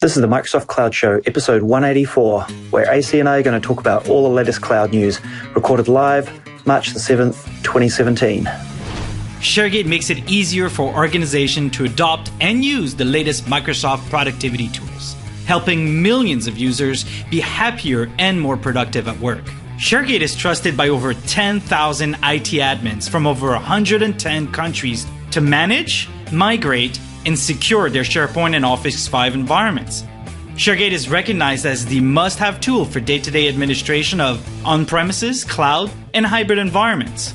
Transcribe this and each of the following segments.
This is the Microsoft Cloud Show, episode 184, where AC and I are going to talk about all the latest cloud news, recorded live March the 7th, 2017. ShareGate makes it easier for organizations to adopt and use the latest Microsoft productivity tools, helping millions of users be happier and more productive at work. ShareGate is trusted by over 10,000 IT admins from over 110 countries to manage, migrate, and secure their SharePoint and Office 5 environments. ShareGate is recognized as the must-have tool for day-to-day administration of on-premises, cloud, and hybrid environments.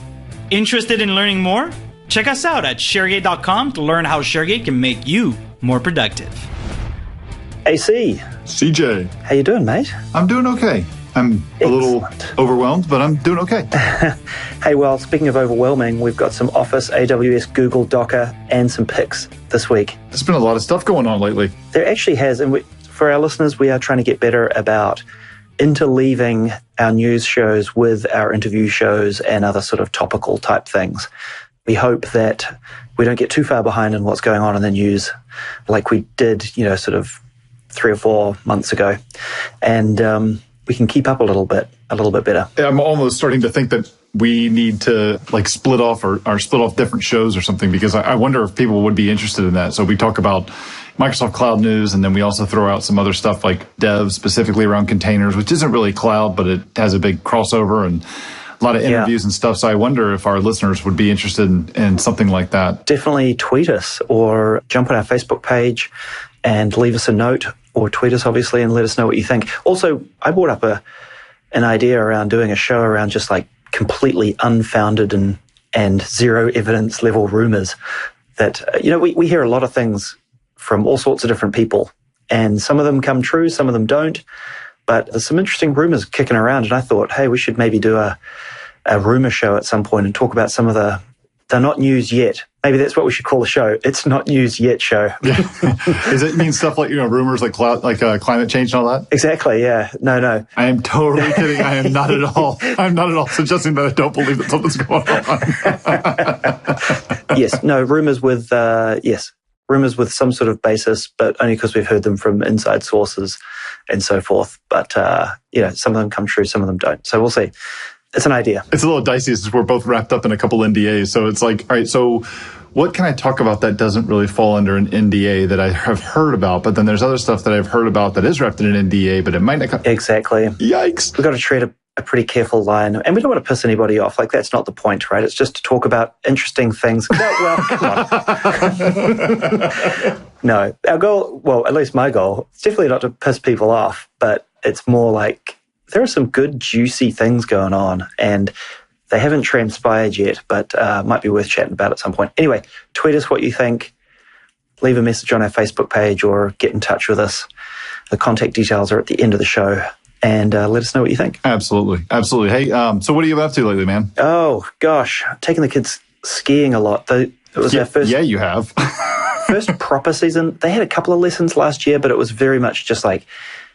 Interested in learning more? Check us out at ShareGate.com to learn how ShareGate can make you more productive. AC. CJ. How you doing, mate? I'm doing okay. I'm a little overwhelmed, but I'm doing okay. Hey, well, speaking of overwhelming, we've got some Office, AWS, Google, Docker, and some picks this week. There's been a lot of stuff going on lately. There actually has, and for our listeners, we are trying to get better about interleaving our news shows with our interview shows and other sort of topical type things. We hope that we don't get too far behind in what's going on in the news like we did, sort of 3 or 4 months ago. And we can keep up a little bit better. I'm almost starting to think that we need to split off or split off different shows or something, because I wonder if people would be interested in that. So we talk about Microsoft Cloud news, and then we also throw out some other stuff like dev, specifically around containers, which isn't really cloud, but it has a big crossover and a lot of interviews and stuff. So I wonder if our listeners would be interested in something like that. Definitely tweet us or jump on our Facebook page and leave us a note, or tweet us, obviously, and let us know what you think. Also, I brought up an idea around doing a show around just completely unfounded and zero evidence level rumors that, we hear a lot of things from all sorts of different people, and some of them come true, some of them don't. But there's some interesting rumors kicking around, and I thought, hey, we should maybe do a rumor show at some point and talk about some of the they're not news yet. Maybe that's what we should call the show. It's not news yet show. Does it mean stuff like, rumors like climate change and all that? Exactly, yeah. No. I am totally kidding. I am not at all. I'm not at all suggesting that I don't believe that something's going on. Yes, no, rumors with some sort of basis, but only because we've heard them from inside sources and so forth. But, some of them come true, some of them don't. So we'll see. It's an idea. It's a little dicey since we're both wrapped up in a couple NDAs. So it's like, all right, so what can I talk about that doesn't really fall under an NDA that I have heard about? But then there's other stuff that I've heard about that is wrapped in an NDA, but it might not come. Exactly. Yikes. We've got to tread a pretty careful line. And we don't want to piss anybody off. That's not the point, right? It's just to talk about interesting things. Well, come on. No, our goal, well, at least my goal, it's definitely not to piss people off, but it's more like, there are some good, juicy things going on, and they haven't transpired yet, but might be worth chatting about at some point. Anyway, tweet us what you think. Leave a message on our Facebook page or get in touch with us. The contact details are at the end of the show, and let us know what you think. Absolutely. Hey, so what are you up to lately, man? Oh, gosh. Taking the kids skiing a lot. It was our first... Yeah, you have. First proper season. They had a couple of lessons last year, but it was very much just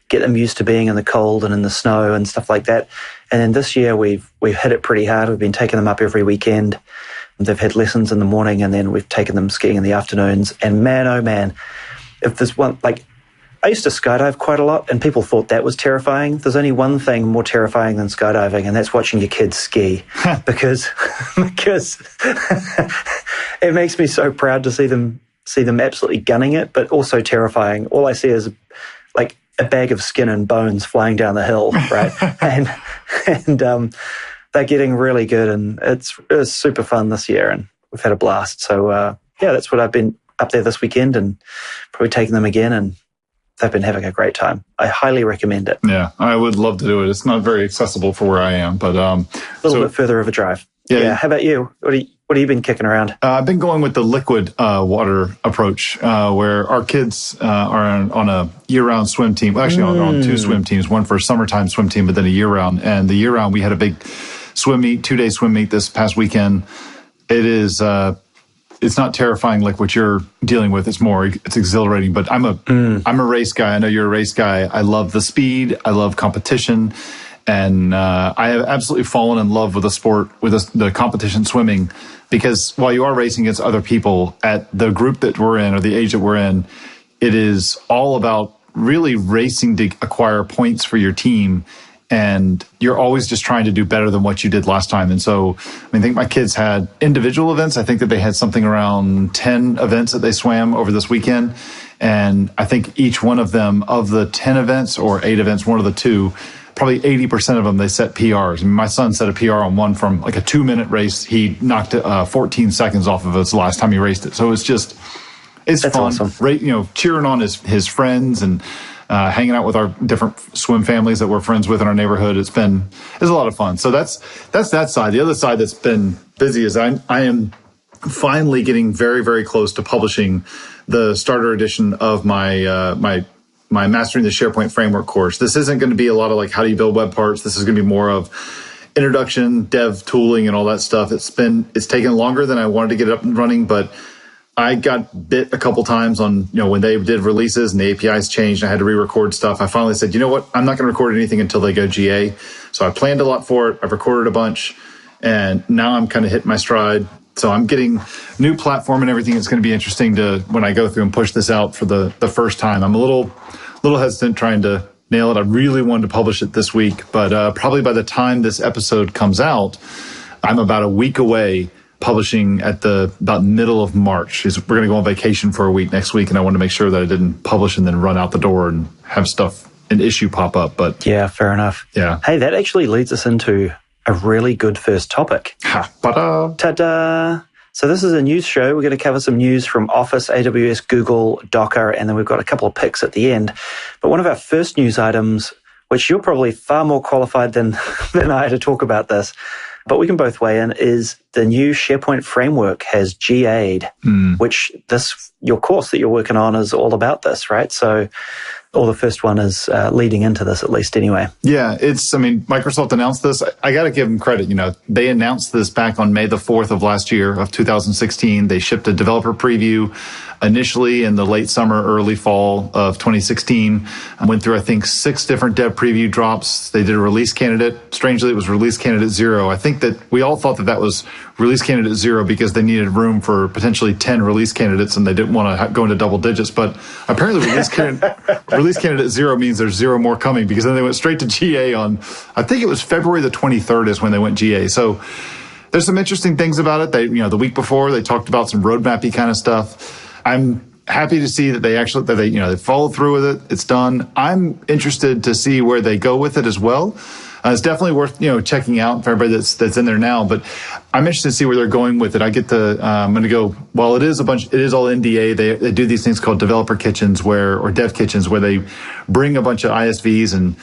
get them used to being in the cold and in the snow and stuff like that. And then this year we've hit it pretty hard. We've been taking them up every weekend. They've had lessons in the morning, and then we've taken them skiing in the afternoons. And man, oh man, if there's one, I used to skydive quite a lot, and people thought that was terrifying. There's only one thing more terrifying than skydiving, and that's watching your kids ski. because it makes me so proud to see them absolutely gunning it, but also terrifying. All I see is a bag of skin and bones flying down the hill, right? and they're getting really good, and it was super fun this year, and we've had a blast. So that's what I've been up there this weekend, and probably taking them again, and they've been having a great time. I highly recommend it. Yeah, I would love to do it. It's not very accessible for where I am, but a little bit further of a drive. Yeah. How about you? What have you been kicking around? I've been going with the liquid water approach, where our kids are on a year-round swim team. Well, actually, they're on 2 swim teams, one for a summertime swim team, but then a year-round. And the year-round, we had a big swim meet, 2-day swim meet this past weekend. It is, it's not terrifying like what you're dealing with. It's exhilarating. But I'm a race guy. I know you're a race guy. I love the speed. I love competition. And I have absolutely fallen in love with the sport, with the competition swimming, because while you are racing against other people at the group that we're in or the age that we're in, it is all about really racing to acquire points for your team. And you're always just trying to do better than what you did last time. And so, I think my kids had individual events. I think that they had something around 10 events that they swam over this weekend. And I think each one of them, of the 10 events or 8 events, one of the two, probably 80% of them, they set PRs. My son set a PR on one from like a 2-minute race. He knocked 14 seconds off of it the last time he raced it. So it's fun. Awesome. Cheering on his friends and hanging out with our different swim families that we're friends with in our neighborhood. It's a lot of fun. So that's that side. The other side that's been busy is I am finally getting very, very close to publishing the starter edition of my my Mastering the SharePoint Framework course. This isn't going to be a lot of like how do you build web parts. This is going to be more of introduction, dev tooling, and all that stuff. It's taken longer than I wanted to get it up and running, but I got bit a couple times on, when they did releases and the APIs changed and I had to re-record stuff. I finally said, you know what? I'm not going to record anything until they go GA. So I planned a lot for it. I've recorded a bunch and now I'm kind of hitting my stride. So I'm getting new platform and everything. It's going to be interesting to when I go through and push this out for the first time. I'm a little hesitant trying to nail it. I really wanted to publish it this week, but probably by the time this episode comes out, I'm about a week away publishing at about middle of March. We're going to go on vacation for a week next week, and I wanted to make sure that I didn't publish and then run out the door and have an issue pop up. But yeah, fair enough. Yeah. Hey, that actually leads us into a really good first topic. Ta-da! So this is a news show. We're going to cover some news from Office, AWS, Google, Docker, and then we've got a couple of picks at the end. But one of our first news items, which you're probably far more qualified than I to talk about this, but we can both weigh in, is the new SharePoint framework has GA'd, which your course that you're working on is all about this, right? So, or the first one is leading into this, at least anyway. Yeah, Microsoft announced this. I got to give them credit. They announced this back on May the 4th of last year of 2016. They shipped a developer preview initially in the late summer, early fall of 2016. I went through, I think, 6 different dev preview drops. They did a release candidate. Strangely, it was release candidate 0. I think that we all thought that was release candidate 0 because they needed room for potentially 10 release candidates and they didn't want to go into double digits. But apparently release candidate 0 means there's 0 more coming, because then they went straight to GA on, I think it was February the 23rd is when they went GA. So there's some interesting things about it. They, the week before they talked about some roadmap-y kind of stuff. I'm happy to see that they followed through with it. It's done. I'm interested to see where they go with it as well. It's definitely worth checking out for everybody that's in there now. But I'm interested to see where they're going with it. I'm going to go. Well, it is all NDA. They do these things called developer kitchens or dev kitchens where they bring a bunch of ISVs and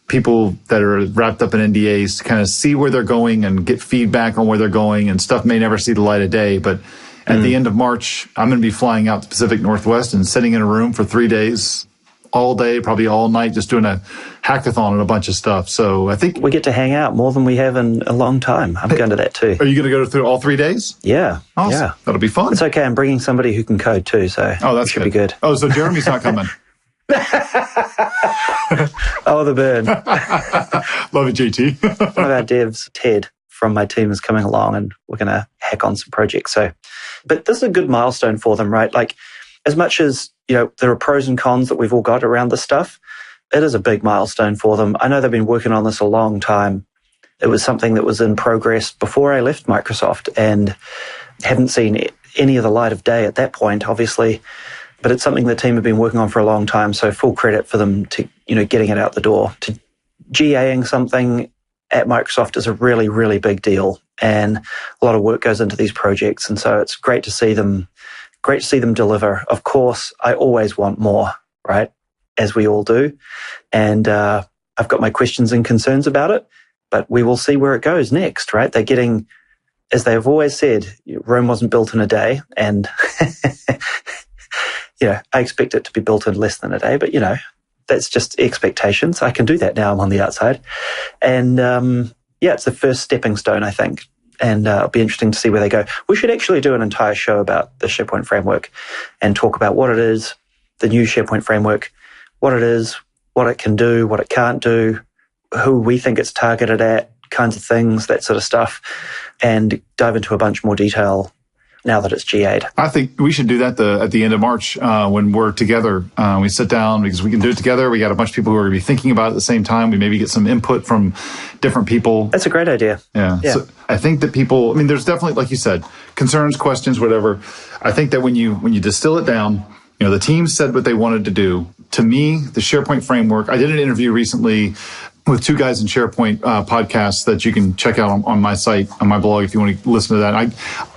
people that are wrapped up in NDAs to kind of see where they're going and get feedback on where they're going, and stuff may never see the light of day, but at the end of March, I'm going to be flying out to Pacific Northwest and sitting in a room for 3 days, all day, probably all night, just doing a hackathon and a bunch of stuff. So I think we get to hang out more than we have in a long time. I'm going to that too. Are you going to go through all 3 days? Yeah. Awesome. Yeah. That'll be fun. It's okay. I'm bringing somebody who can code too, so that should be good. Oh, so Jeremy's not coming. Oh, the burn. Love it, JT. One of our devs, Ted, from my team is coming along and we're going to hack on some projects. But this is a good milestone for them, right? Like, as much as, there are pros and cons that we've all got around this stuff, it is a big milestone for them. I know they've been working on this a long time. It was something that was in progress before I left Microsoft and hadn't seen any of the light of day at that point, obviously. But it's something the team have been working on for a long time. So full credit for them to, getting it out the door. To GAing something at Microsoft is a really, really big deal. And a lot of work goes into these projects. And so it's great to see them deliver. Of course, I always want more, right? As we all do. And I've got my questions and concerns about it, but we will see where it goes next, right? They're getting, as they've always said, Rome wasn't built in a day. And, I expect it to be built in less than a day, but, that's just expectations. I can do that now. I'm on the outside. And, it's the first stepping stone, I think. And it'll be interesting to see where they go. We should actually do an entire show about the SharePoint framework and talk about what it is, the new SharePoint framework, what it is, what it can do, what it can't do, who we think it's targeted at, kinds of things, that sort of stuff, and dive into a bunch more detail now that it's GA'd. I think we should do that at the end of March when we're together. We sit down because we can do it together. We got a bunch of people who are going to be thinking about it at the same time. We maybe get some input from different people. That's a great idea. Yeah. So I think that people, there's definitely, like you said, concerns, questions, whatever. I think that when you distill it down, the team said what they wanted to do. To me, the SharePoint framework, I did an interview recently with two guys in SharePoint podcasts that you can check out on my site, on my blog, if you want to listen to that.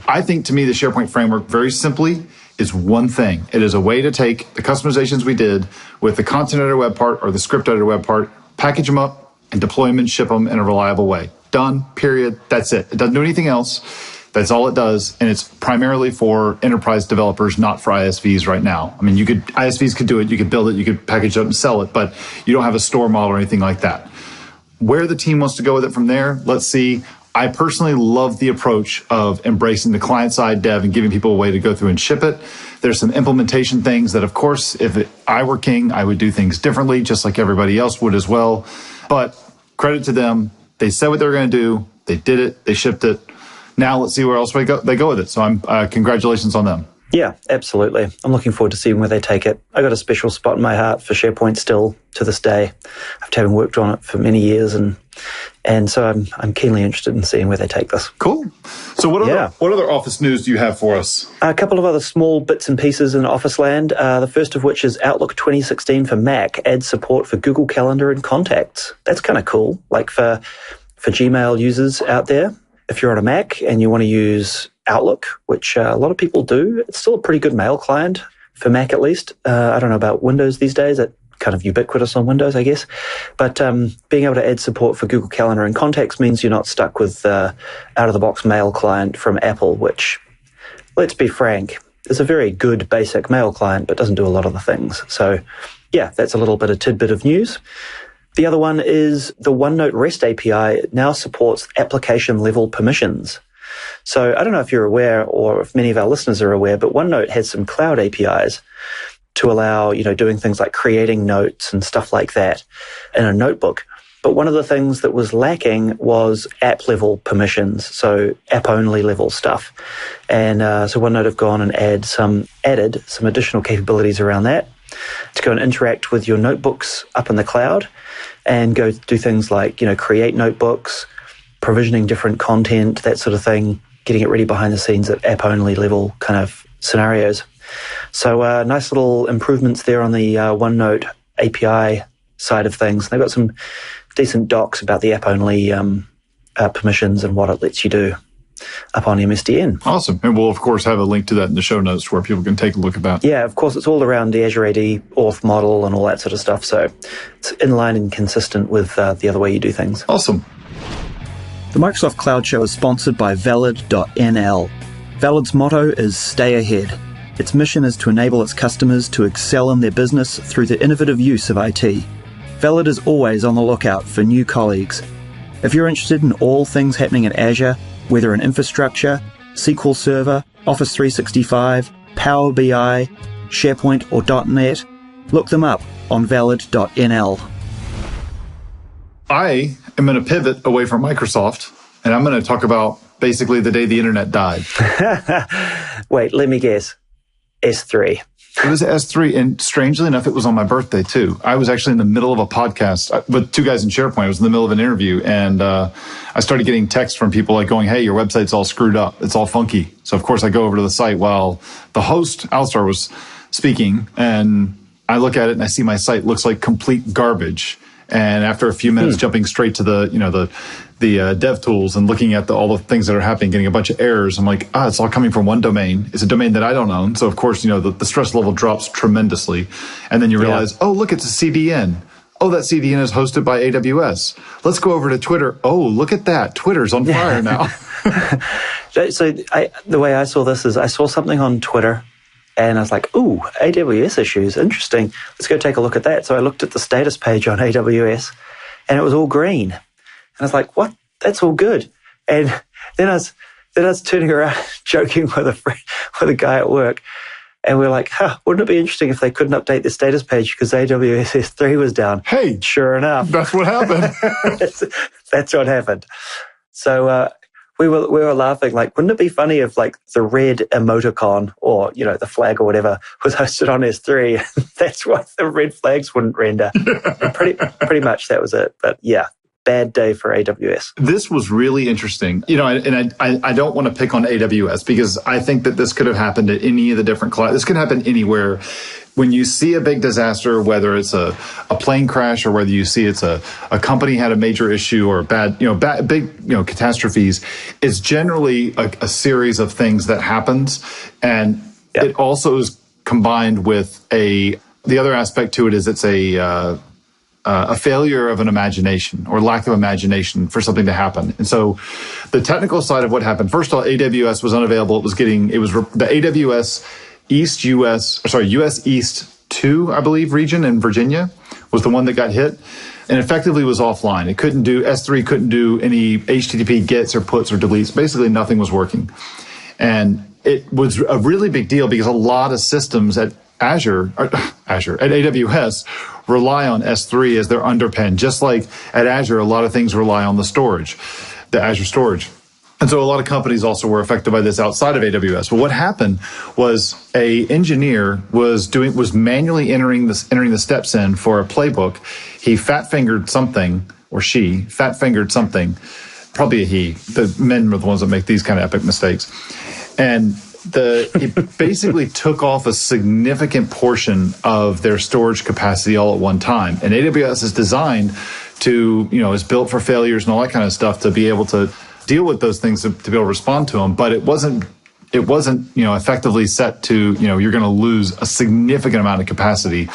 I think, to me, the SharePoint framework, very simply, is one thing. It is a way to take the customizations we did with the content editor web part or the script editor web part, package them up, and deploy them and ship them in a reliable way. Done, period. That's it. It doesn't do anything else. That's all it does. And it's primarily for enterprise developers, not for ISVs right now. ISVs could do it. You could build it. You could package it up and sell it, but you don't have a store model or anything like that. Where the team wants to go with it from there, let's see. I personally love the approach of embracing the client-side dev and giving people a way to go through and ship it. There's some implementation things that, of course, if I were king, I would do things differently, just like everybody else would as well. But credit to them. They said what they were going to do. They did it. They shipped it. Now let's see where else they go with it. So congratulations on them. Yeah, absolutely. I'm looking forward to seeing where they take it. I got a special spot in my heart for SharePoint still to this day, after having worked on it for many years, and so I'm keenly interested in seeing where they take this. Cool. So what other Office news do you have for us? A couple of other small bits and pieces in Office land. The first of which is Outlook 2016 for Mac adds support for Google Calendar and Contacts. That's kind of cool, like for Gmail users out there. If you're on a Mac and you want to use Outlook, which a lot of people do, it's still a pretty good mail client for Mac at least. I don't know about Windows these days. It's kind of ubiquitous on Windows, I guess. But being able to add support for Google Calendar and Contacts means you're not stuck with out-of-the-box mail client from Apple, which, let's be frank, is a very good basic mail client, but doesn't do a lot of the things. So, yeah, that's a little bit of tidbit of news. The other one is the OneNote REST API now supports application-level permissions. So I don't know if you're aware or if many of our listeners are aware, but OneNote has some cloud APIs to allow, doing things like creating notes and stuff like that in a notebook. But one of the things that was lacking was app-level permissions, so app-only level stuff. And so OneNote have gone and added some additional capabilities around that to go and interact with your notebooks up in the cloud and go do things like, create notebooks, provisioning different content, that sort of thing, getting it ready behind the scenes at app-only level kind of scenarios. So nice little improvements there on the OneNote API side of things. They've got some decent docs about the app-only permissions and what it lets you do up on MSDN. Awesome. And we'll, of course, have a link to that in the show notes where people can take a look about. Yeah, of course, it's all around the Azure AD auth model and all that sort of stuff. So it's in line and consistent with the other way you do things. Awesome. The Microsoft Cloud Show is sponsored by Valid.nl. Valid's motto is stay ahead. Its mission is to enable its customers to excel in their business through the innovative use of IT. Valid is always on the lookout for new colleagues. If you're interested in all things happening in Azure, whether in infrastructure, SQL Server, Office 365, Power BI, SharePoint or .NET, look them up on valid.nl. I am going to pivot away from Microsoft, and I'm going to talk about basically the day the internet died. Wait, let me guess. S3. It was S3, and strangely enough, it was on my birthday, too. I was actually in the middle of a podcast with two guys in SharePoint. I was in the middle of an interview, and I started getting texts from people like going, hey, your website's all screwed up. It's all funky. So, of course, I go over to the site while the host, Alistar, was speaking, and I look at it, and I see my site looks like complete garbage. And after a few minutes jumping straight to the dev tools and looking at all the things that are happening, getting a bunch of errors, I'm like, it's all coming from one domain. It's a domain that I don't own. So, of course, the stress level drops tremendously. And then you realize, oh, look, it's a CDN. Oh, that CDN is hosted by AWS. Let's go over to Twitter. Oh, look at that. Twitter's on fire now. So the way I saw this is I saw something on Twitter. And I was like, ooh, AWS issues, interesting. Let's go take a look at that. So I looked at the status page on AWS, and it was all green. And I was like, what? That's all good. And then I was turning around, joking with a guy at work, and we're like, wouldn't it be interesting if they couldn't update the status page because AWS S3 was down? Hey, sure enough. That's what happened. That's what happened. So we were laughing, like, wouldn't it be funny if like the red emoticon or, you know, the flag or whatever was hosted on S3? That's why the red flags wouldn't render. And pretty much that was it. But yeah, bad day for AWS. This was really interesting. You know, and I don't want to pick on AWS because I think that this could have happened at any of the different clouds. This could happen anywhere. When you see a big disaster, whether it's a plane crash or whether you see it's a company had a major issue or big catastrophes, it's generally a series of things that happens. And it also is combined with the other aspect to it is it's a failure of an imagination or lack of imagination for something to happen. And so the technical side of what happened, first of all, AWS was unavailable. It was the AWS US East 2, I believe, region in Virginia was the one that got hit and effectively was offline. S3 couldn't do any HTTP gets or puts or deletes. Basically nothing was working. And it was a really big deal because a lot of systems at at AWS rely on S3 as their underpin. Just like at Azure, a lot of things rely on the Azure storage. And so a lot of companies also were affected by this outside of AWS. But what happened was a engineer was manually entering the steps in for a playbook. He fat-fingered something, or she fat-fingered something, probably a he. The men are the ones that make these kind of epic mistakes. And it basically took off a significant portion of their storage capacity all at one time. And AWS is designed is built for failures and all that kind of stuff to be able to deal with those things to be able to respond to them. But it wasn't effectively set to, you're going to lose a significant amount of capacity.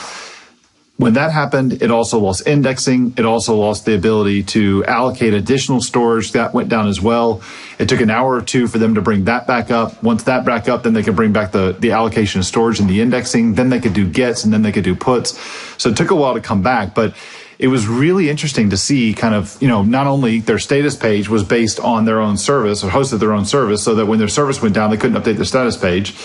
When that happened, it also lost indexing. It also lost the ability to allocate additional storage. That went down as well. It took an hour or two for them to bring that back up. Once that back up, then they could bring back the allocation of storage and the indexing. Then they could do gets and then they could do puts. So it took a while to come back, but it was really interesting to see kind of, not only their status page was based on their own service or hosted their own service so that when their service went down, they couldn't update their status page.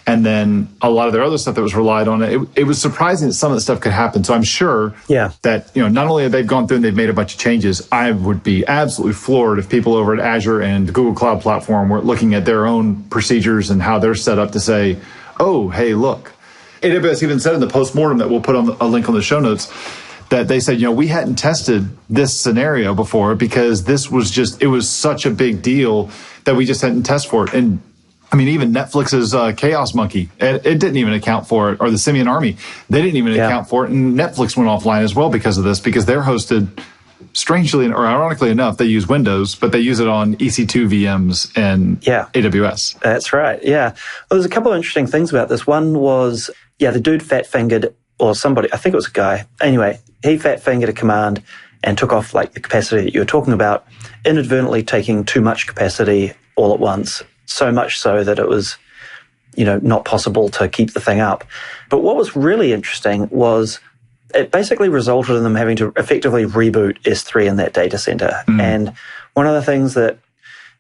And then a lot of their other stuff that was relied on, it was surprising that some of the stuff could happen. So I'm sure that, not only have they gone through and they've made a bunch of changes, I would be absolutely floored if people over at Azure and the Google Cloud Platform were looking at their own procedures and how they're set up to say, oh, hey, look. AWS even said in the postmortem that we'll put on a link on the show notes that they said, we hadn't tested this scenario before because it was such a big deal that we just hadn't tested for it. And I mean, even Netflix's Chaos Monkey, it didn't even account for it, or the Simian Army, they didn't even account for it. And Netflix went offline as well because of this, because they're hosted, strangely or ironically enough, they use Windows, but they use it on EC2 VMs and AWS. That's right, yeah. Well, there's a couple of interesting things about this. One was, the dude fat-fingered, or somebody, I think it was a guy. Anyway, he fat-fingered a command and took off like the capacity that you were talking about, inadvertently taking too much capacity all at once. So much so that it was, not possible to keep the thing up. But what was really interesting was it basically resulted in them having to effectively reboot S3 in that data center. And one of the things that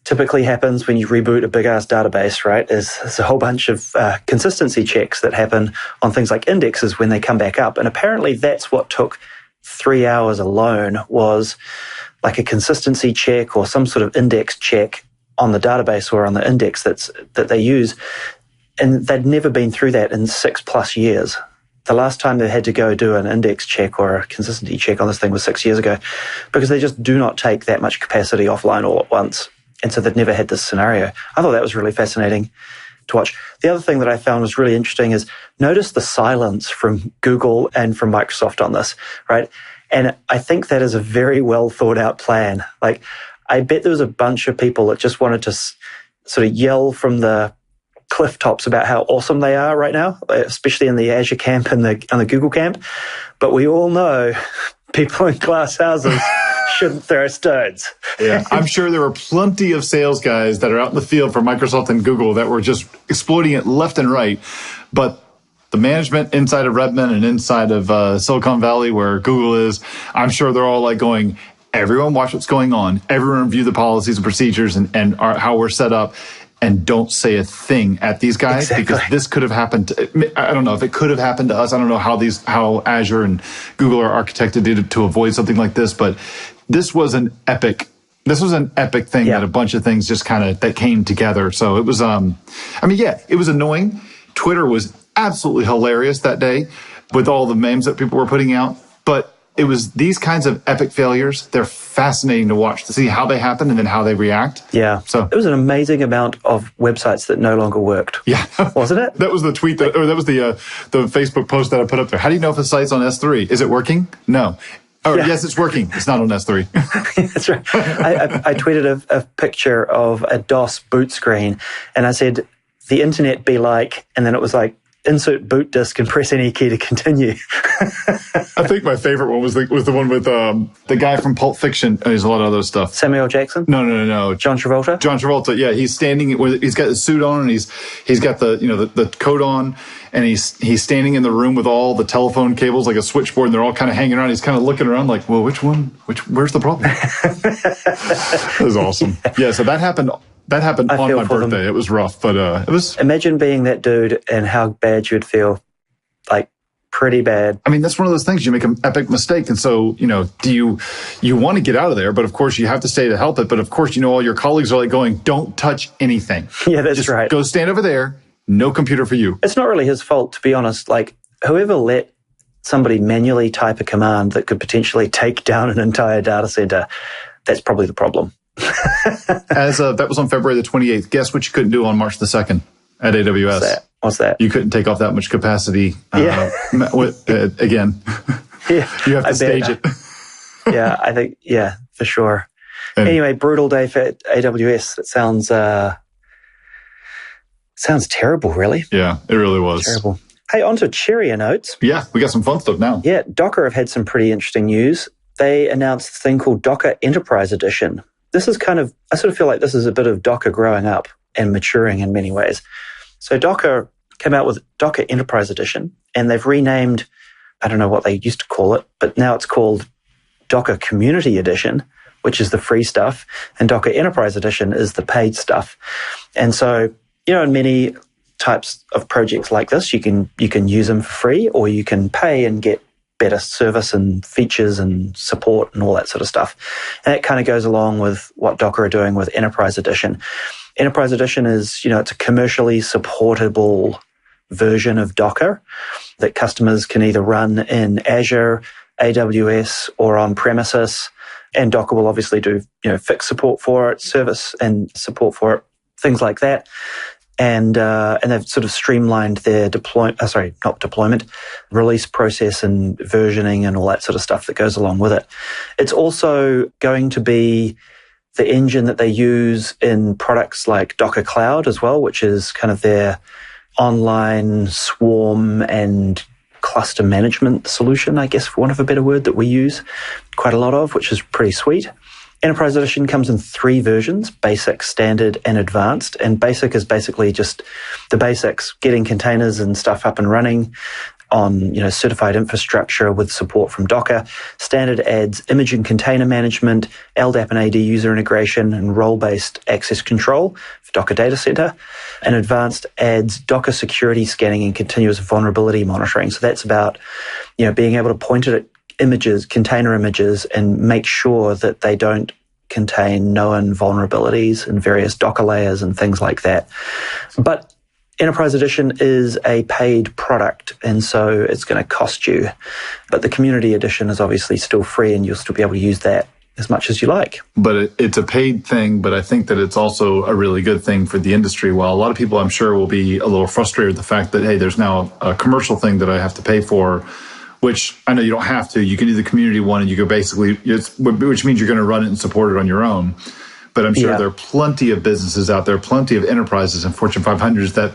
typically happens when you reboot a big-ass database, right, is there's a whole bunch of consistency checks that happen on things like indexes when they come back up. And apparently that's what took 3 hours alone, was like a consistency check or some sort of index check on the database or on the index that they use. And they'd never been through that in 6+ years. The last time they had to go do an index check or a consistency check on this thing was 6 years ago, because they just do not take that much capacity offline all at once. And so they'd never had this scenario. I thought that was really fascinating to watch. The other thing that I found was really interesting is notice the silence from Google and from Microsoft on this, right? And I think that is a very well thought out plan. Like, I bet there was a bunch of people that just wanted to sort of yell from the cliff tops about how awesome they are right now, especially in the Azure camp and the Google camp. But we all know people in glass houses shouldn't throw stones. Yeah, I'm sure there were plenty of sales guys that are out in the field for Microsoft and Google that were just exploiting it left and right. But the management inside of Redmond and inside of Silicon Valley, where Google is, I'm sure they're all like going, everyone watch what's going on. Everyone review the policies and procedures and how we're set up. And don't say a thing at these guys, because this could have happened. I don't know if it could have happened to us. I don't know how Azure and Google are architected to avoid something like this. But this was an epic This was an epic thing that a bunch of things just kind of that came together. So it was, it was annoying. Twitter was absolutely hilarious that day with all the memes that people were putting out. But it was these kinds of epic failures. They're fascinating to watch, to see how they happen and then how they react. Yeah. So it was an amazing amount of websites that no longer worked. Yeah. Wasn't it? That was the tweet that was the Facebook post that I put up there. How do you know if a site's on S3? Is it working? No. Oh, yes, it's working. It's not on S3. That's right. I tweeted a picture of a DOS boot screen, and I said, the internet be like, and then it was like, insert boot disk and press any key to continue. I think my favorite one was the one with the guy from Pulp Fiction. There's a lot of other stuff. Samuel Jackson? No. John Travolta? John Travolta, yeah. He's standing with, he's got his suit on and he's got the coat on, and he's standing in the room with all the telephone cables like a switchboard, and they're all kind of hanging around. He's kind of looking around like, well, where's the problem? That was awesome. Yeah, so that happened. That happened on my birthday. It was rough, but it was... Imagine being that dude and how bad you'd feel. Like, pretty bad. I mean, that's one of those things. You make an epic mistake. And so, do you want to get out of there, but of course you have to stay to help it. But of course, all your colleagues are like going, don't touch anything. Yeah, that's right. Go stand over there. No computer for you. It's not really his fault, to be honest. Like, whoever let somebody manually type a command that could potentially take down an entire data center, that's probably the problem. That was on February the 28th. Guess what you couldn't do on March the 2nd at AWS? What's that? You couldn't take off that much capacity again. Yeah, you have to stage it. Yeah, I think, for sure. Anyway, brutal day for AWS. It sounds terrible, really. Yeah, it really was. Terrible. Hey, on to cheerier notes. Yeah, we got some fun stuff now. Yeah, Docker have had some pretty interesting news. They announced a thing called Docker Enterprise Edition. This is I sort of feel like this is a bit of Docker growing up and maturing in many ways. So Docker came out with Docker Enterprise Edition, and they've renamed, I don't know what they used to call it, but now it's called Docker Community Edition, which is the free stuff, and Docker Enterprise Edition is the paid stuff. And so, in many types of projects like this, you can use them for free, or you can pay and get better service and features and support and all that sort of stuff. And it kind of goes along with what Docker are doing with Enterprise Edition. Enterprise Edition is, it's a commercially supportable version of Docker that customers can either run in Azure, AWS, or on premises. And Docker will obviously do, fixed support for it, service and support for it, things like that. And they've sort of streamlined their release process and versioning and all that sort of stuff that goes along with it. It's also going to be the engine that they use in products like Docker Cloud as well, which is kind of their online swarm and cluster management solution, I guess, for want of a better word, that we use quite a lot of, which is pretty sweet. Enterprise Edition comes in 3 versions, Basic, Standard, and Advanced. And Basic is basically just the basics, getting containers and stuff up and running on, certified infrastructure with support from Docker. Standard adds image and container management, LDAP and AD user integration, and role-based access control for Docker Data Center. And Advanced adds Docker security scanning and continuous vulnerability monitoring. So that's about, being able to point it at images, container images, and make sure that they don't contain known vulnerabilities in various Docker layers and things like that. But Enterprise Edition is a paid product, and so it's going to cost you. But the Community Edition is obviously still free, and you'll still be able to use that as much as you like. But it's a paid thing, but I think that it's also a really good thing for the industry. While a lot of people, I'm sure, will be a little frustrated with the fact that, hey, there's now a commercial thing that I have to pay for, which I know you don't have to. You can do the community one, and you go basically, which means you're going to run it and support it on your own. But I'm sure there are plenty of businesses out there, plenty of enterprises and Fortune 500s that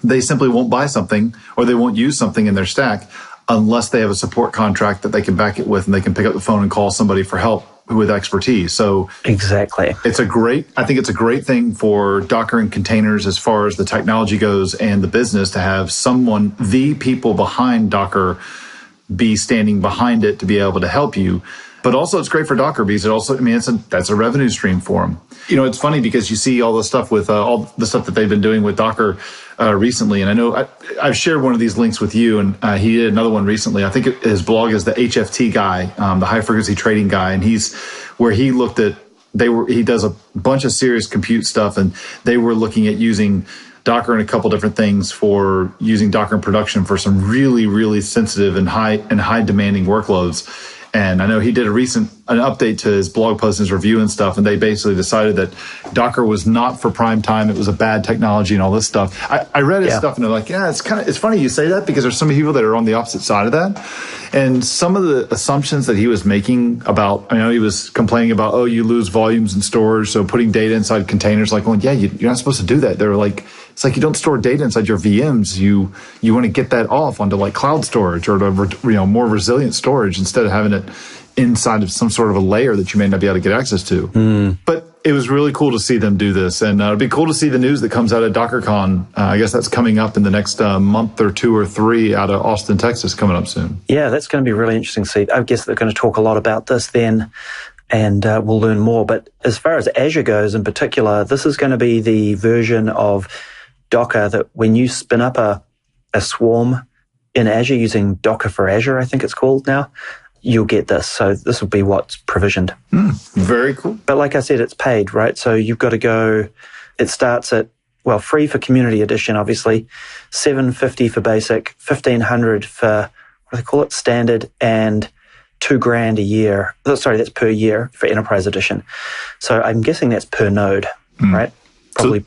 they simply won't buy something or they won't use something in their stack unless they have a support contract that they can back it with, and they can pick up the phone and call somebody for help with expertise. So exactly, I think it's a great thing for Docker and containers as far as the technology goes and the business to have someone, the people behind Docker, be standing behind it to be able to help you. But also it's great for Docker because that's a revenue stream for them. It's funny because you see all the stuff with all the stuff that they've been doing with Docker recently. And I know I've shared one of these links with you, and he did another one recently. I think his blog is the HFT guy, the high frequency trading guy. And he looked at he does a bunch of serious compute stuff, and they were looking at using Docker and a couple different things for using Docker in production for some really, really sensitive and high demanding workloads. And I know he did an update to his blog post, his review and stuff, and they basically decided that Docker was not for prime time. It was a bad technology and all this stuff. I read his stuff and they're like, yeah, it's funny you say that because there's so many people that are on the opposite side of that. And some of the assumptions that he was making about, I know he was complaining about, oh, you lose volumes in storage, so putting data inside containers, like, well, yeah, you're not supposed to do that. They're like, it's like you don't store data inside your VMs. You want to get that off onto like cloud storage or more resilient storage instead of having it inside of some sort of a layer that you may not be able to get access to. But it was really cool to see them do this. And it'll be cool to see the news that comes out of DockerCon. I guess that's coming up in the next month or 2 or 3 out of Austin, Texas, coming up soon. Yeah, that's going to be really interesting to see. I guess they're going to talk a lot about this then, and we'll learn more. But as far as Azure goes in particular, this is going to be the version of Docker that when you spin up a swarm in Azure using Docker for Azure, I think it's called now, you'll get this. So this will be what's provisioned. Very cool. But like I said, it's paid, right? So you've got to go, it starts at, well, free for Community Edition, obviously, $750 for basic, $1,500 for, what do they call it, standard, and $2,000 a year. Sorry, that's per year for Enterprise Edition. So I'm guessing that's per node, right? Probably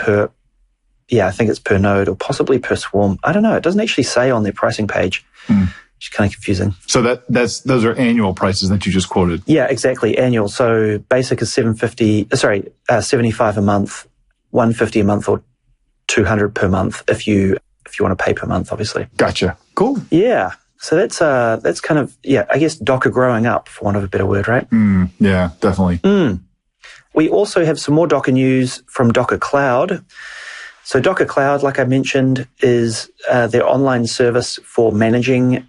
I think it's per node or possibly per swarm. I don't know. It doesn't actually say on their pricing page. It's kind of confusing. So those are annual prices that you just quoted. Yeah, exactly. Annual. So basic is $75 a month, $150 a month, or $200 per month if you want to pay per month, obviously. Gotcha. Cool. Yeah. So that's kind of, I guess Docker growing up, for want of a better word, right? Yeah, definitely. We also have some more Docker news from Docker Cloud. So Docker Cloud, like I mentioned, is their online service for managing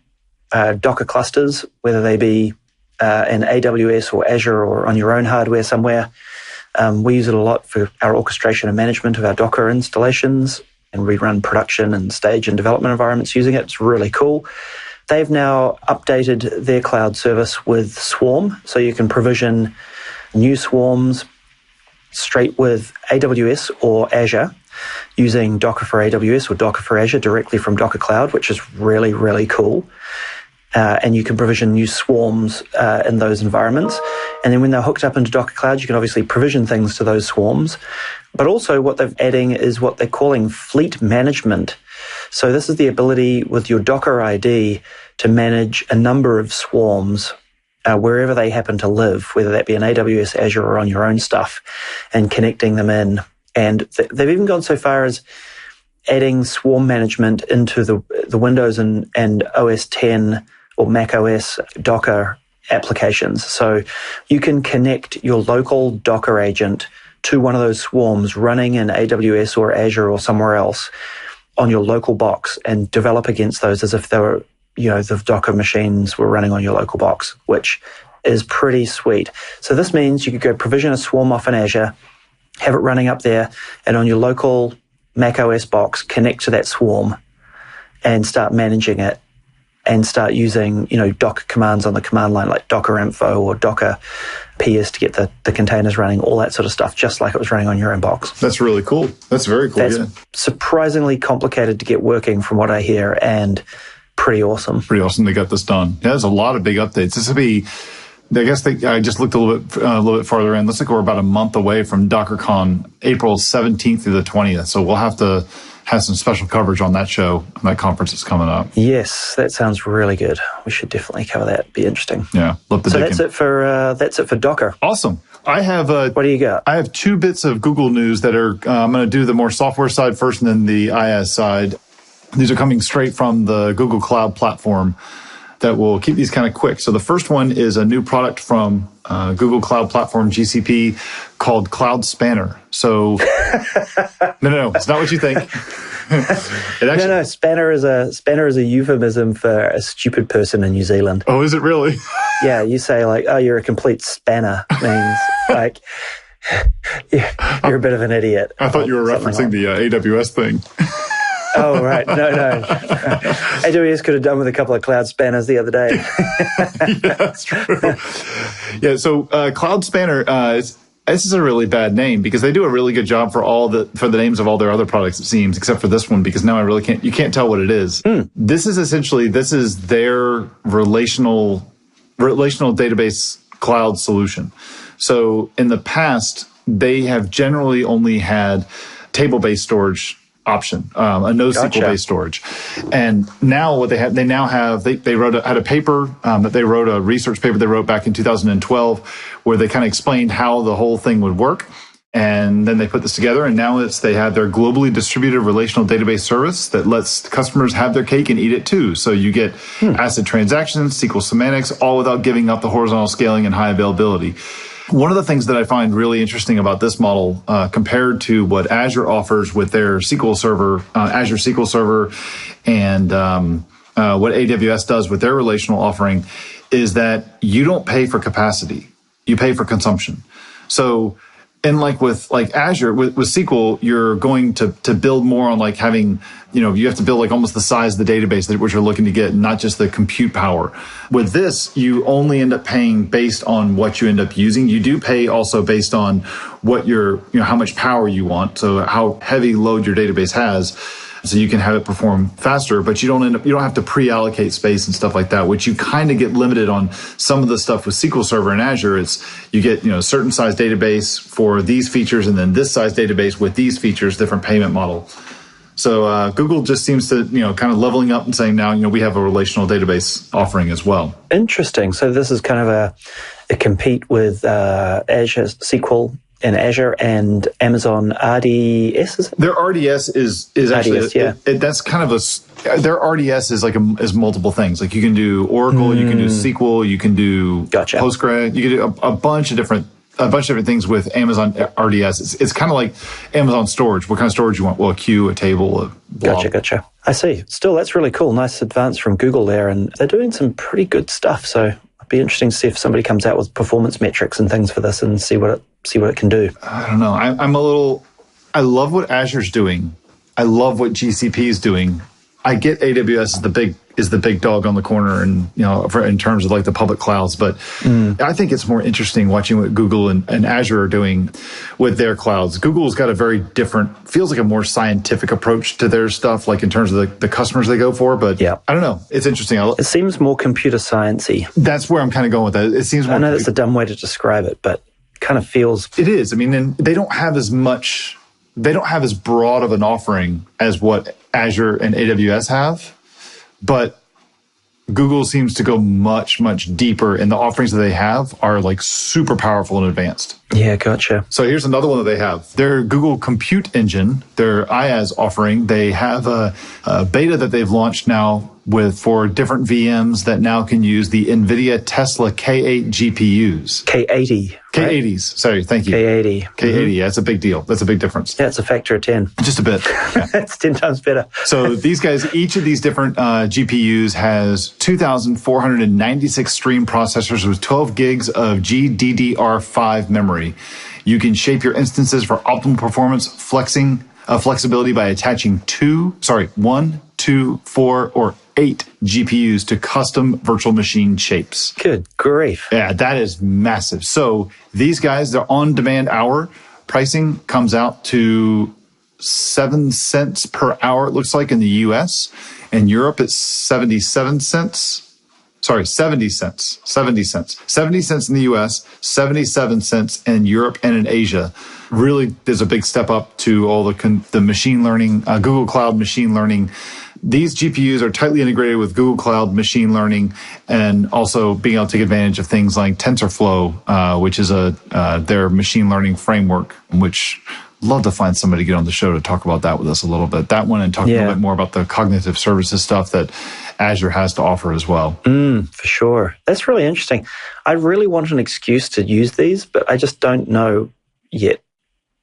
Docker clusters, whether they be in AWS or Azure or on your own hardware somewhere. We use it a lot for our orchestration and management of our Docker installations, and we run production and stage and development environments using it. It's really cool. They've now updated their cloud service with Swarm, so you can provision new swarms straight with AWS or Azure using Docker for AWS or Docker for Azure directly from Docker Cloud, which is really, really cool. And you can provision new swarms in those environments. And then when they're hooked up into Docker Cloud, you can obviously provision things to those swarms. But also what they're adding is what they're calling fleet management. So this is the ability with your Docker ID to manage a number of swarms wherever they happen to live, whether that be in AWS, Azure, or on your own stuff, and connecting them in. And they've even gone so far as adding swarm management into the Windows and OS 10 or Mac OS Docker applications. So you can connect your local Docker agent to one of those swarms running in AWS or Azure or somewhere else on your local box and develop against those as if they were, the Docker machines were running on your local box, which is pretty sweet. So this means you could go provision a swarm off in Azure, have it running up there, and on your local Mac OS box, connect to that swarm and start managing it and start using, Docker commands on the command line like Docker info or Docker PS to get the containers running, all that sort of stuff, just like it was running on your own box. That's really cool. That's very cool. That's surprisingly complicated to get working from what I hear, and pretty awesome. Pretty awesome they got this done. Yeah, there's a lot of big updates. This will be, I guess I just looked a little bit farther in. Looks like we're about a month away from DockerCon, April 17th through the 20th. So we'll have to have some special coverage on that show, that conference that's coming up. Yes, that sounds really good. We should definitely cover that. It'd be interesting. Yeah, love to dig in. So that's it for Docker. Awesome. I have what do you got? I have 2 bits of Google news that are I'm going to do the more software side first and then the IaaS side. These are coming straight from the Google Cloud platform that will keep these kind of quick. So the first one is a new product from Google Cloud Platform, GCP, called Cloud Spanner. So, no, it's not what you think. No, Spanner is a euphemism for a stupid person in New Zealand. Oh, is it really? Yeah, you say like, oh, you're a complete spanner, means like you're a bit of an idiot. I thought you were referencing the AWS thing. Oh, right. No. AWS could have done with a couple of cloud spanners the other day. Yeah, that's true. Yeah, so Cloud Spanner is this is a really bad name because they do a really good job for the names of all their other products, it seems, except for this one, because now I really you can't tell what it is. This is their relational database cloud solution. So in the past, they have generally only had table-based storage option, a NoSQL-based storage. And now what they have, they had a paper that they wrote, a research paper they wrote back in 2012, where they kind of explained how the whole thing would work. And then they put this together, and now they have their globally distributed relational database service that lets customers have their cake and eat it too. So you get ACID transactions, SQL semantics, all without giving up the horizontal scaling and high availability. One of the things that I find really interesting about this model compared to what Azure offers with their SQL Server, Azure SQL Server, and what AWS does with their relational offering is that you don't pay for capacity. You pay for consumption. So, and with Azure, with SQL, you're going to build more on having, you have to build almost the size of the database which you're looking to get, not just the compute power. With this, you only end up paying based on what you end up using. You do pay also based on what how much power you want. So how heavy load your database has. So you can have it perform faster, but you don't have to pre-allocate space and stuff like that, which you kind of get limited on some of the stuff with SQL Server and Azure. You get, a certain size database for these features and then this size database with these features, different payment model. So Google just seems to, kind of leveling up and saying now, we have a relational database offering as well. Interesting. So this is kind of a compete with Azure SQL in Azure and Amazon RDS, is it? Their RDS is actually RDS, yeah. That's kind of their RDS is is multiple things. You can do Oracle, you can do SQL, you can do Postgres, you can do a bunch of different things with Amazon RDS. It's kind of like Amazon storage. What kind of storage you want? Well, a queue, a table, a blob. Gotcha. I see. Still, that's really cool. Nice advance from Google there, and they're doing some pretty good stuff. So it'd be interesting to see if somebody comes out with performance metrics and things for this and see what it can do. I don't know. I love what Azure's doing. I love what GCP is doing. I get AWS is the big dog on the corner, and in terms of the public clouds. But I think it's more interesting watching what Google and Azure are doing with their clouds. Google's got a very different, feels like a more scientific approach to their stuff, in terms of the customers they go for. But yeah, I don't know. It's interesting. It seems more computer sciencey. That's where I'm kind of going with that. It seems more. I know that's a dumb way to describe it, but kind of feels. It is. I mean, and they don't have as much. They don't have as broad of an offering as what Azure and AWS have, but Google seems to go much, much deeper, and the offerings that they have are super powerful and advanced. Yeah, gotcha. So here's another one that they have. Their Google Compute Engine, their IaaS offering, they have a beta that they've launched now for different VMs that now can use the NVIDIA Tesla K8 GPUs. K80. K80s. Right? Sorry, thank you. K80. K80, yeah, that's a big deal. That's a big difference. Yeah, it's a factor of 10. Just a bit. Yeah. It's 10 times better. So these guys, each of these different GPUs has 2,496 stream processors with 12 gigs of GDDR5 memory. You can shape your instances for optimal performance, flexibility by attaching 1, 2, 4, or 8 GPUs to custom virtual machine shapes. Good grief. Yeah, that is massive. So these guys, their on-demand hour pricing comes out to 7 cents per hour, it looks like, in the US. In Europe, it's 77 cents. Sorry, 70 cents. 70 cents. 70 cents in the US, 77 cents in Europe and in Asia. Really, there's a big step up to all the machine learning, Google Cloud machine learning. These GPUs are tightly integrated with Google Cloud machine learning, and also being able to take advantage of things like TensorFlow, which is their machine learning framework, which I'd love to find somebody to get on the show to talk about that with us a little bit. That one, and talk a little bit more about the cognitive services stuff that Azure has to offer as well. For sure. That's really interesting. I really want an excuse to use these, but I just don't know yet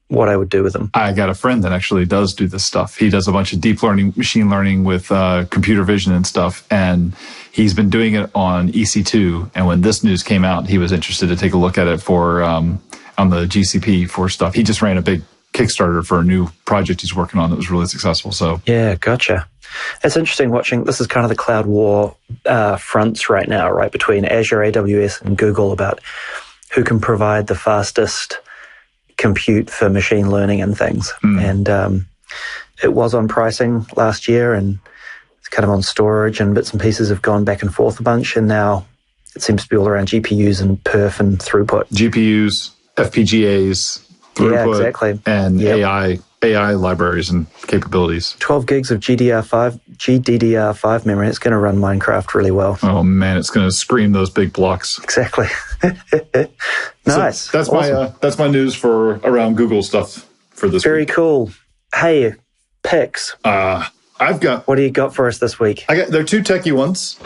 what I would do with them. I got a friend that actually does do this stuff. He does a bunch of deep learning, machine learning with computer vision and stuff, and he's been doing it on EC2. And when this news came out, he was interested to take a look at it for on the GCP for stuff. He just ran a big Kickstarter for a new project he's working on that was really successful. So yeah, gotcha. It's interesting watching. This is kind of the cloud war fronts right now, right, between Azure, AWS, and Google about who can provide the fastest compute for machine learning and things. And it was on pricing last year, and it's kind of on storage, and bits and pieces have gone back and forth a bunch, and now it seems to be all around GPUs and perf and throughput. GPUs, FPGAs, throughput, exactly. And AI libraries and capabilities. 12 gigs of GDDR5 memory. It's going to run Minecraft really well. Oh man, it's going to scream those big blocks. Exactly. Nice. So that's awesome. that's my news for around Google stuff for this Very week. cool. Hey, picks. I've got. What do you got for us this week? They're two techie ones.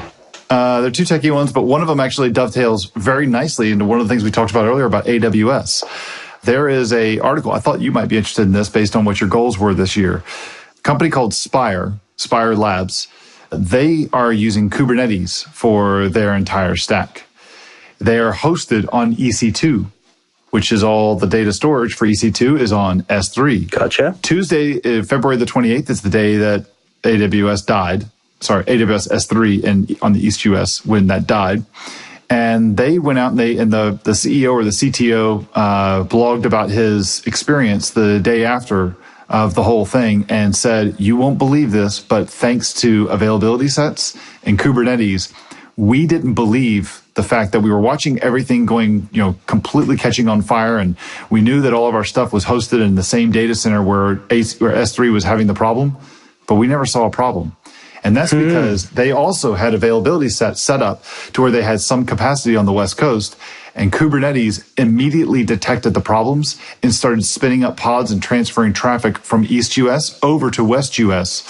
But one of them actually dovetails very nicely into one of the things we talked about earlier about AWS. There is a article, I thought you might be interested in this based on what your goals were this year. A company called Spire Labs, they are using Kubernetes for their entire stack. They are hosted on EC2, which is all the data storage for EC2 is on S3. Gotcha. Tuesday, February the 28th is the day that AWS AWS S3 on the East US when that died. And they went out and the CEO or the CTO blogged about his experience the day after of the whole thing and said, you won't believe this, but thanks to availability sets and Kubernetes, we didn't believe the fact that we were watching everything going, completely catching on fire. And we knew that all of our stuff was hosted in the same data center where S3 was having the problem, but we never saw a problem. And that's because they also had availability set up to where they had some capacity on the West Coast, and Kubernetes immediately detected the problems and started spinning up pods and transferring traffic from East US over to West US.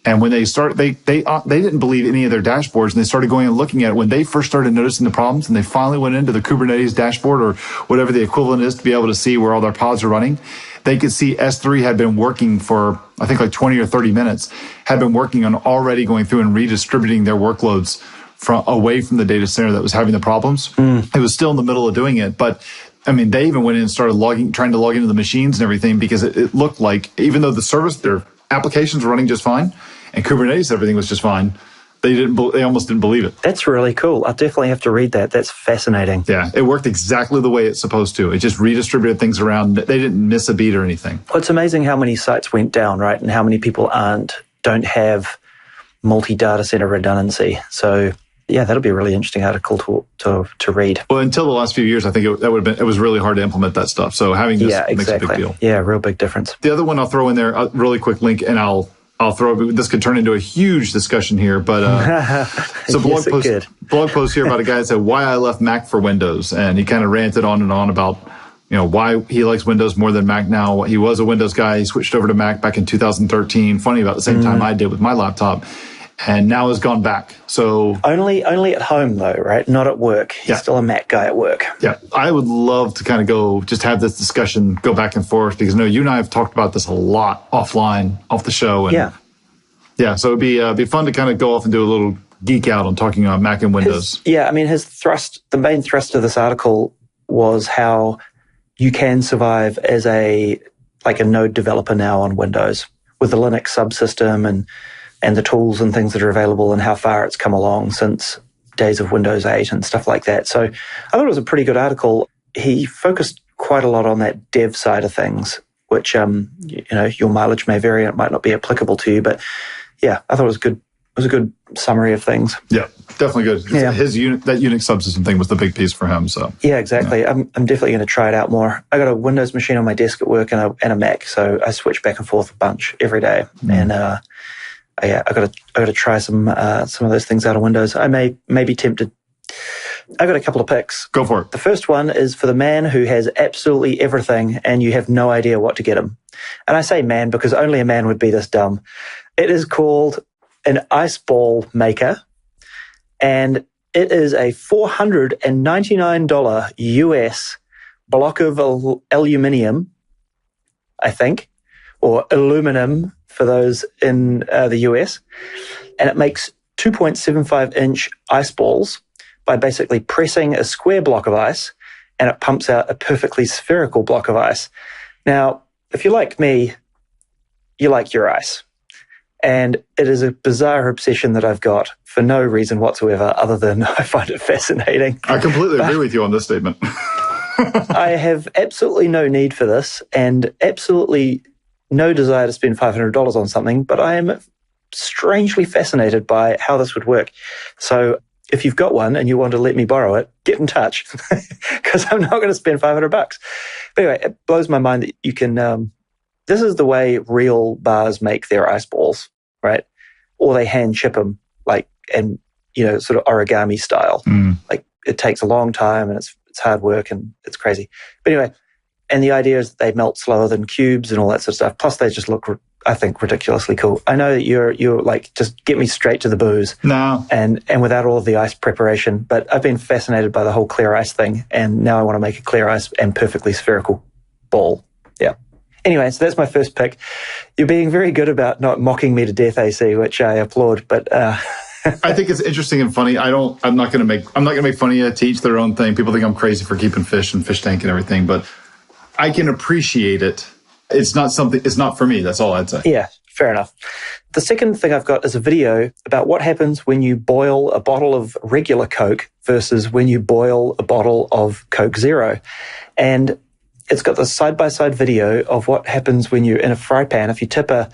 And when they started, they didn't believe any of their dashboards, and they started going and looking at it when they first started noticing the problems, and they finally went into the Kubernetes dashboard or whatever the equivalent is to be able to see where all their pods are running. They could see S3 had been working for, I think, like 20 or 30 minutes, had been working on already going through and redistributing their workloads away from the data center that was having the problems. It was still in the middle of doing it, but I mean, they even went in and started trying to log into the machines and everything because it looked like, even though their applications were running just fine and Kubernetes, everything was just fine, they almost didn't believe it. That's really cool. I'll definitely have to read that. That's fascinating. Yeah, it worked exactly the way it's supposed to. It just redistributed things around. They didn't miss a beat or anything. Well, it's amazing how many sites went down, right? And how many people don't have multi-data center redundancy. So yeah, that'll be a really interesting article to read. Well, until the last few years, I think it was really hard to implement that stuff. So having this makes a big deal. Yeah, real big difference. The other one I'll throw in there, a really quick link, and I'll throw, this could turn into a huge discussion here, but so blog post here about a guy that said why I left Mac for Windows, and he kind of ranted on and on about why he likes Windows more than Mac now. He was a Windows guy. He switched over to Mac back in 2013. Funny, about the same time I did with my laptop, and now has gone back. So only at home though, right? Not at work. He's still a Mac guy at work. Yeah, I would love to kind of just have this discussion, go back and forth, because you and I have talked about this a lot offline, off the show. And so it'd be fun to kind of go off and do a little geek out on talking about Mac and Windows. The main thrust of this article was how you can survive as a node developer now on Windows with the Linux subsystem and the tools and things that are available, and how far it's come along since days of Windows 8 and stuff like that. So I thought it was a pretty good article. He focused quite a lot on that dev side of things, which, your mileage may vary and it might not be applicable to you, but yeah, I thought it was a good summary of things. Yeah, definitely good. Yeah. That Unix subsystem thing was the big piece for him. So yeah, exactly. Yeah. I'm definitely going to try it out more. I got a Windows machine on my desk at work and a Mac, so I switch back and forth a bunch every day. And I got to try some of those things out of Windows. I may be tempted. I got a couple of picks. Go for it. The first one is for the man who has absolutely everything and you have no idea what to get him. And I say man because only a man would be this dumb. It is called an ice ball maker, and it is a $499 US block of aluminium, I think, or aluminum for those in the US, and it makes 2.75-inch ice balls by basically pressing a square block of ice, and it pumps out a perfectly spherical block of ice. Now, if you're like me, you like your ice. And it is a bizarre obsession that I've got for no reason whatsoever other than I find it fascinating. I completely agree with you on this statement. I have absolutely no need for this and absolutely no desire to spend $500 on something, but I am strangely fascinated by how this would work. So if you've got one and you want to let me borrow it, get in touch because I'm not going to spend $500. But anyway, it blows my mind that you can, this is the way real bars make their ice balls, right? Or they hand chip them and sort of origami style. Like it takes a long time and it's hard work and it's crazy. But anyway, and the idea is that they melt slower than cubes and all that sort of stuff. Plus they just look, I think, ridiculously cool. I know that you're like, just get me straight to the booze. No. And without all of the ice preparation. But I've been fascinated by the whole clear ice thing. And now I want to make a clear ice and perfectly spherical ball. Yeah. Anyway, so that's my first pick. You're being very good about not mocking me to death, AC, which I applaud. But I think it's interesting and funny. I'm not going to make fun of you to each their own thing. People think I'm crazy for keeping fish and fish tank and everything, but I can appreciate it. It's not for me. That's all I'd say. Yeah, fair enough. The second thing I've got is a video about what happens when you boil a bottle of regular Coke versus when you boil a bottle of Coke Zero. And it's got the side-by-side video of what happens when you're in a fry pan. If you tip a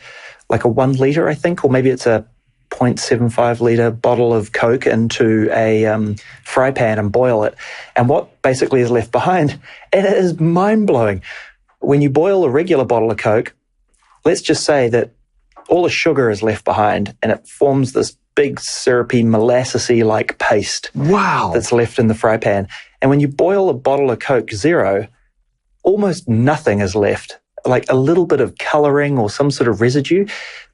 1 liter, I think, or maybe it's a 0.75 liter bottle of Coke into a fry pan and boil it, and what basically is left behind, and it is mind-blowing. When you boil a regular bottle of Coke, let's just say that all the sugar is left behind and it forms this big syrupy molassesy like paste. Wow. That's left in the fry pan. And when you boil a bottle of Coke Zero, almost nothing is left. Like a little bit of coloring or some sort of residue,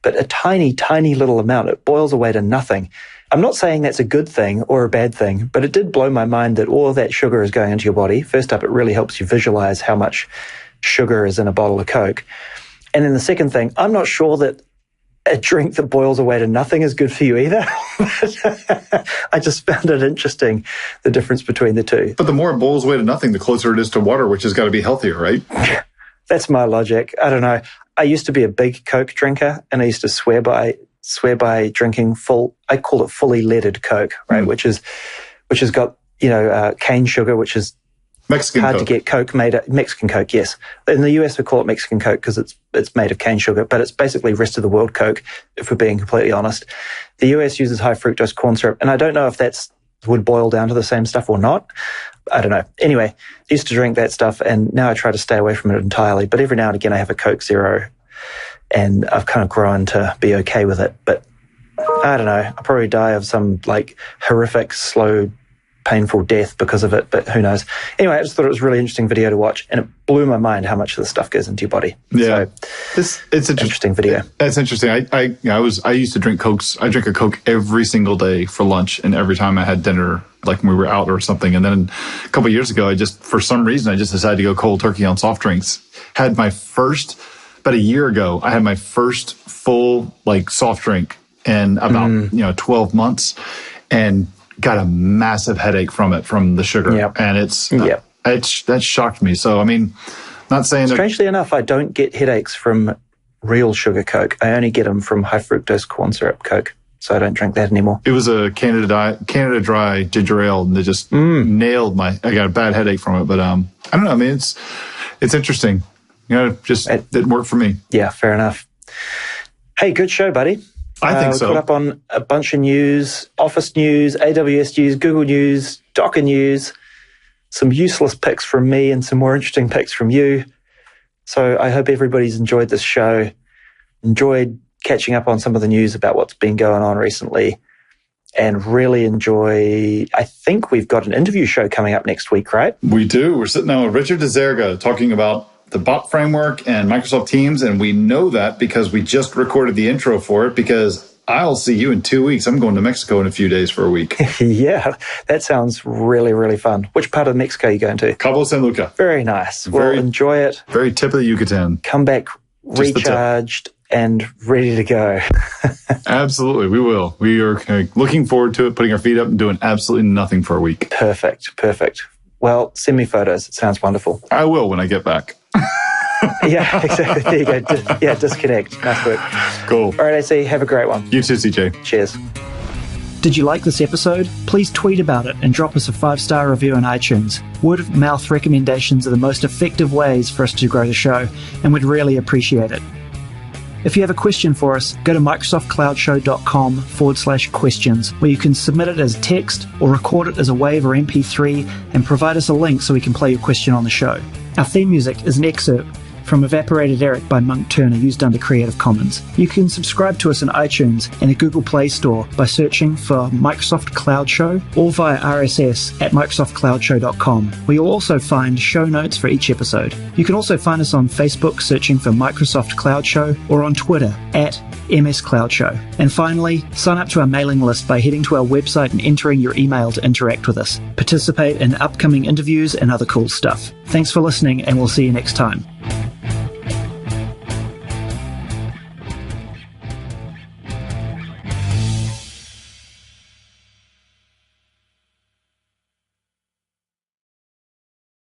but a tiny, tiny little amount. It boils away to nothing. I'm not saying that's a good thing or a bad thing, but it did blow my mind that all of that sugar is going into your body. First up, it really helps you visualize how much sugar is in a bottle of Coke. And then the second thing, I'm not sure that a drink that boils away to nothing is good for you either. I just found it interesting, the difference between the two. But the more it boils away to nothing, the closer it is to water, which has got to be healthier, right? That's my logic. I don't know. I used to be a big Coke drinker, and I used to swear by drinking I call it fully leaded Coke, right? Which has got, cane sugar, which is Mexican hard Coke. to get Coke made of. Mexican Coke, yes. In the US, we call it Mexican Coke because it's made of cane sugar, but it's basically rest of the world Coke, if we're being completely honest. The US uses high fructose corn syrup, and I don't know if would boil down to the same stuff or not. I don't know. Anyway, I used to drink that stuff, and now I try to stay away from it entirely. But every now and again, I have a Coke Zero, and I've kind of grown to be okay with it. But I don't know. I'll probably die of some horrific, slow, painful death because of it, but who knows. Anyway, I just thought it was a really interesting video to watch, and it blew my mind how much of this stuff goes into your body. Yeah, so, it's interesting video. That's interesting. I used to drink Cokes. I drink a Coke every single day for lunch, and every time I had dinner, like when we were out or something. And then a couple of years ago, for some reason, I just decided to go cold turkey on soft drinks. About a year ago, I had my first full soft drink in about 12 months, and got a massive headache from the sugar. Yep. And that shocked me. So, I mean, not saying strangely enough, I don't get headaches from real sugar Coke. I only get them from high fructose corn syrup Coke. So I don't drink that anymore. It was a Canada Dry ginger ale, and they just nailed I got a bad headache from it. But I don't know. I mean, it's interesting. It didn't work for me. Yeah, fair enough. Hey, good show, buddy. I think so. Caught up on a bunch of news, Office news, AWS news, Google news, Docker news, some useless picks from me and some more interesting picks from you. So I hope everybody's enjoyed this show, enjoyed catching up on some of the news about what's been going on recently, and really I think we've got an interview show coming up next week, right? We do. We're sitting down with Richard DeZerga talking about the bot framework and Microsoft Teams, and we know that because we just recorded the intro for it, because I'll see you in 2 weeks. I'm going to Mexico in a few days for a week. Yeah, that sounds really, really fun. Which part of Mexico are you going to? Cabo San Lucas. Very nice. Well, enjoy it. Very tip of the Yucatan. Come back recharged and ready to go. Absolutely, we will. We are looking forward to it, putting our feet up and doing absolutely nothing for a week. Perfect. Well, send me photos. It sounds wonderful. I will when I get back. Yeah, exactly. There you go. Disconnect. Nice work. Cool. All right, AC, have a great one. You too, CJ. Cheers. Did you like this episode? Please tweet about it and drop us a 5-star review on iTunes. Word of mouth recommendations are the most effective ways for us to grow the show, and we'd really appreciate it. If you have a question for us, go to microsoftcloudshow.com/questions, where you can submit it as text or record it as a WAV or MP3 and provide us a link so we can play your question on the show. Our theme music is an excerpt from Evaporated Eric by Monk Turner, used under Creative Commons. You can subscribe to us on iTunes and the Google Play Store by searching for Microsoft Cloud Show or via RSS at microsoftcloudshow.com, where you'll also find show notes for each episode. You can also find us on Facebook searching for Microsoft Cloud Show or on Twitter at MS Cloud Show. And finally, sign up to our mailing list by heading to our website and entering your email to interact with us. Participate in upcoming interviews and other cool stuff. Thanks for listening, and we'll see you next time.